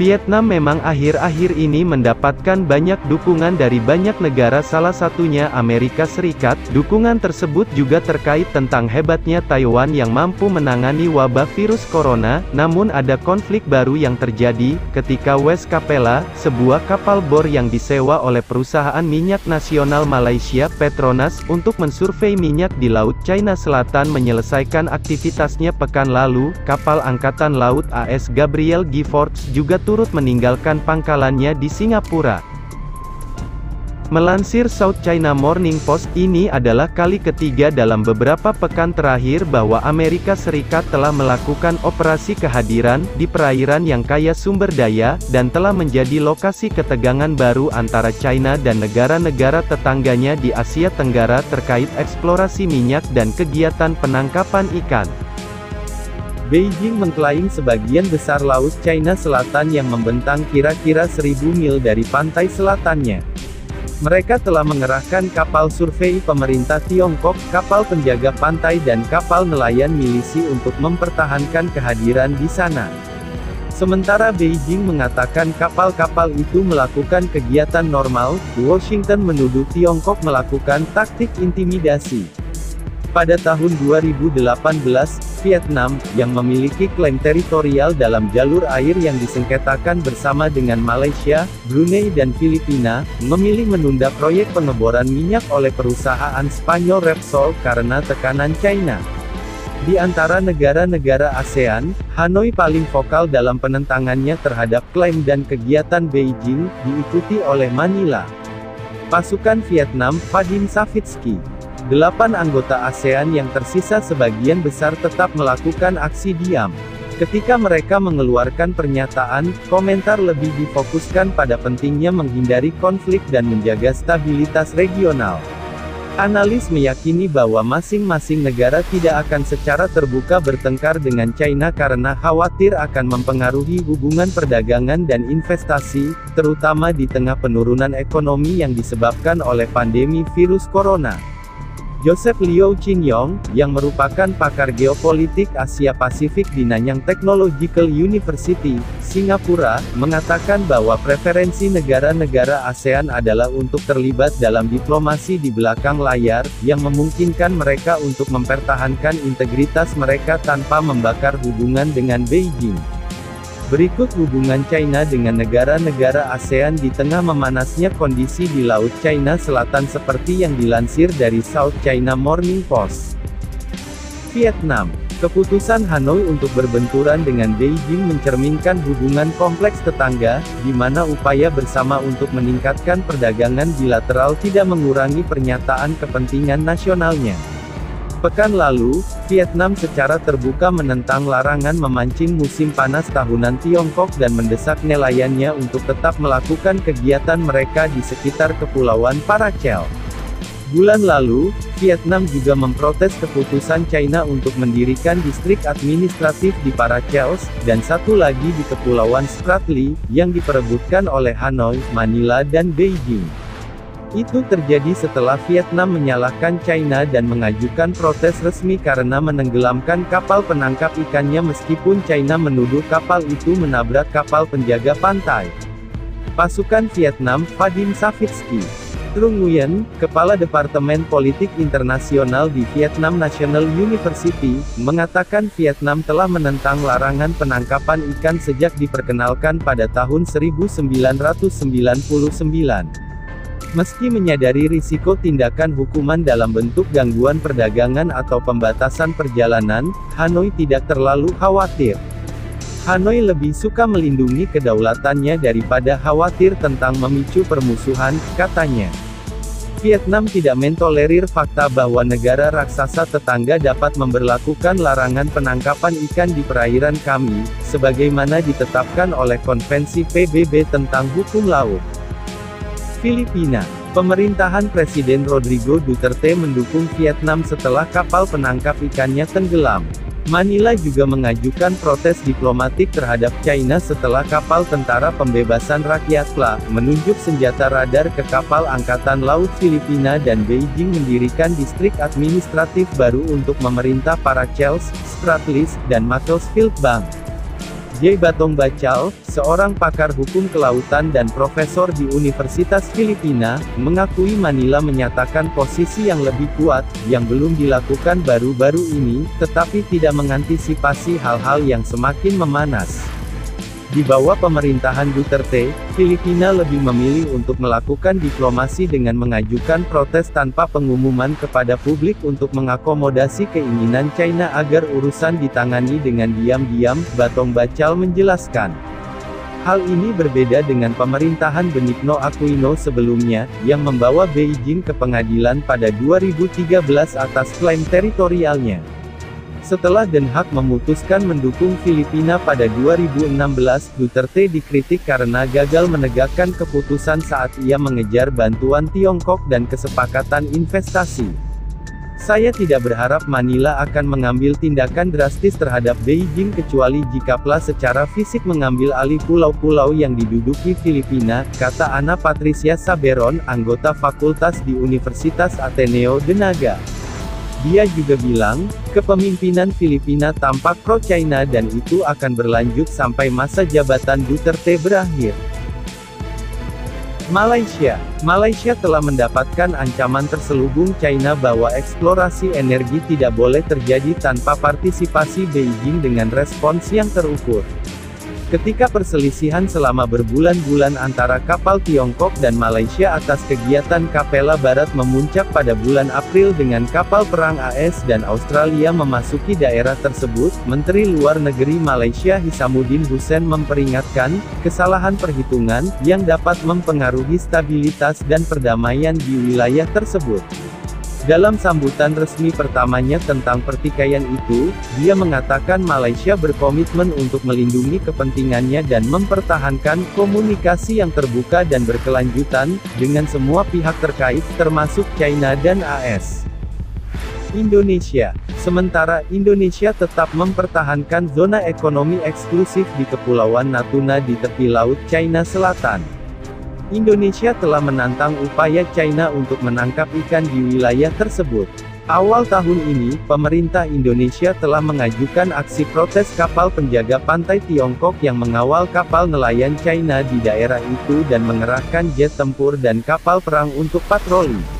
Vietnam memang akhir-akhir ini mendapatkan banyak dukungan dari banyak negara, salah satunya Amerika Serikat. Dukungan tersebut juga terkait tentang hebatnya Taiwan yang mampu menangani wabah virus corona. Namun ada konflik baru yang terjadi, ketika West Capella, sebuah kapal bor yang disewa oleh perusahaan minyak nasional Malaysia Petronas, untuk mensurvei minyak di Laut China Selatan menyelesaikan aktivitasnya pekan lalu. Kapal Angkatan Laut AS Gabriel Giffords juga turut meninggalkan pangkalannya di Singapura. Melansir South China Morning Post, ini adalah kali ketiga dalam beberapa pekan terakhir bahwa Amerika Serikat telah melakukan operasi kehadiran di perairan yang kaya sumber daya, dan telah menjadi lokasi ketegangan baru antara China dan negara-negara tetangganya di Asia Tenggara terkait eksplorasi minyak dan kegiatan penangkapan ikan. Beijing mengklaim sebagian besar Laut China Selatan yang membentang kira-kira 1.000 mil dari pantai selatannya. Mereka telah mengerahkan kapal survei pemerintah Tiongkok, kapal penjaga pantai dan kapal nelayan milisi untuk mempertahankan kehadiran di sana. Sementara Beijing mengatakan kapal-kapal itu melakukan kegiatan normal, Washington menuduh Tiongkok melakukan taktik intimidasi. Pada tahun 2018, Vietnam, yang memiliki klaim teritorial dalam jalur air yang disengketakan bersama dengan Malaysia, Brunei dan Filipina, memilih menunda proyek pengeboran minyak oleh perusahaan Spanyol Repsol karena tekanan China. Di antara negara-negara ASEAN, Hanoi paling vokal dalam penentangannya terhadap klaim dan kegiatan Beijing, diikuti oleh Manila. Pasukan Vietnam, Vadim Savitsky. 8 anggota ASEAN yang tersisa sebagian besar tetap melakukan aksi diam. Ketika mereka mengeluarkan pernyataan, komentar lebih difokuskan pada pentingnya menghindari konflik dan menjaga stabilitas regional. Analis meyakini bahwa masing-masing negara tidak akan secara terbuka bertengkar dengan China karena khawatir akan mempengaruhi hubungan perdagangan dan investasi, terutama di tengah penurunan ekonomi yang disebabkan oleh pandemi virus corona. Joseph Liu Chin-yong, yang merupakan pakar geopolitik Asia Pasifik di Nanyang Technological University, Singapura, mengatakan bahwa preferensi negara-negara ASEAN adalah untuk terlibat dalam diplomasi di belakang layar, yang memungkinkan mereka untuk mempertahankan integritas mereka tanpa membakar hubungan dengan Beijing. Berikut hubungan China dengan negara-negara ASEAN di tengah memanasnya kondisi di Laut China Selatan seperti yang dilansir dari South China Morning Post. Vietnam. Keputusan Hanoi untuk berbenturan dengan Beijing mencerminkan hubungan kompleks tetangga, di mana upaya bersama untuk meningkatkan perdagangan bilateral tidak mengurangi pernyataan kepentingan nasionalnya. Pekan lalu, Vietnam secara terbuka menentang larangan memancing musim panas tahunan Tiongkok dan mendesak nelayannya untuk tetap melakukan kegiatan mereka di sekitar Kepulauan Paracel. Bulan lalu, Vietnam juga memprotes keputusan China untuk mendirikan distrik administratif di Paracels, dan satu lagi di Kepulauan Spratly, yang diperebutkan oleh Hanoi, Manila dan Beijing. Itu terjadi setelah Vietnam menyalahkan China dan mengajukan protes resmi karena menenggelamkan kapal penangkap ikannya meskipun China menuduh kapal itu menabrak kapal penjaga pantai. Pasukan Vietnam, Vadim Savitsky. Trung Nguyen, Kepala Departemen Politik Internasional di Vietnam National University, mengatakan Vietnam telah menentang larangan penangkapan ikan sejak diperkenalkan pada tahun 1999. Meski menyadari risiko tindakan hukuman dalam bentuk gangguan perdagangan atau pembatasan perjalanan, Hanoi tidak terlalu khawatir. Hanoi lebih suka melindungi kedaulatannya daripada khawatir tentang memicu permusuhan, katanya. Vietnam tidak mentolerir fakta bahwa negara raksasa tetangga dapat memberlakukan larangan penangkapan ikan di perairan kami, sebagaimana ditetapkan oleh Konvensi PBB tentang Hukum Laut. Filipina. Pemerintahan Presiden Rodrigo Duterte mendukung Vietnam setelah kapal penangkap ikannya tenggelam. Manila juga mengajukan protes diplomatik terhadap China setelah kapal Tentara Pembebasan Rakyat PLA menunjuk senjata radar ke kapal Angkatan Laut Filipina dan Beijing mendirikan distrik administratif baru untuk memerintah Paracels, Spratly, dan Macclesfield Bank. J. Batong Bacal, seorang pakar hukum kelautan dan profesor di Universitas Filipina, mengakui Manila menyatakan posisi yang lebih kuat, yang belum dilakukan baru-baru ini, tetapi tidak mengantisipasi hal-hal yang semakin memanas. Di bawah pemerintahan Duterte, Filipina lebih memilih untuk melakukan diplomasi dengan mengajukan protes tanpa pengumuman kepada publik untuk mengakomodasi keinginan China agar urusan ditangani dengan diam-diam, Batong Bacal menjelaskan. Hal ini berbeda dengan pemerintahan Benigno Aquino sebelumnya, yang membawa Beijing ke pengadilan pada 2013 atas klaim teritorialnya. Setelah Den Haag memutuskan mendukung Filipina pada 2016, Duterte dikritik karena gagal menegakkan keputusan saat ia mengejar bantuan Tiongkok dan kesepakatan investasi. Saya tidak berharap Manila akan mengambil tindakan drastis terhadap Beijing kecuali jikapla secara fisik mengambil alih pulau-pulau yang diduduki Filipina, kata Ana Patricia Saberon, anggota fakultas di Universitas Ateneo de Naga. Dia juga bilang, kepemimpinan Filipina tampak pro-China dan itu akan berlanjut sampai masa jabatan Duterte berakhir. Malaysia telah mendapatkan ancaman terselubung China bahwa eksplorasi energi tidak boleh terjadi tanpa partisipasi Beijing dengan respons yang terukur. Ketika perselisihan selama berbulan-bulan antara kapal Tiongkok dan Malaysia atas kegiatan Kapela Barat memuncak pada bulan April dengan kapal perang AS dan Australia memasuki daerah tersebut, Menteri Luar Negeri Malaysia Hisamuddin Hussein memperingatkan, kesalahan perhitungan, yang dapat mempengaruhi stabilitas dan perdamaian di wilayah tersebut. Dalam sambutan resmi pertamanya tentang pertikaian itu, dia mengatakan Malaysia berkomitmen untuk melindungi kepentingannya dan mempertahankan komunikasi yang terbuka dan berkelanjutan, dengan semua pihak terkait, termasuk China dan AS. Sementara Indonesia tetap mempertahankan zona ekonomi eksklusif di Kepulauan Natuna di tepi laut China Selatan. Indonesia telah menantang upaya China untuk menangkap ikan di wilayah tersebut. Awal tahun ini, pemerintah Indonesia telah mengajukan aksi protes kapal penjaga pantai Tiongkok yang mengawal kapal nelayan China di daerah itu dan mengerahkan jet tempur dan kapal perang untuk patroli.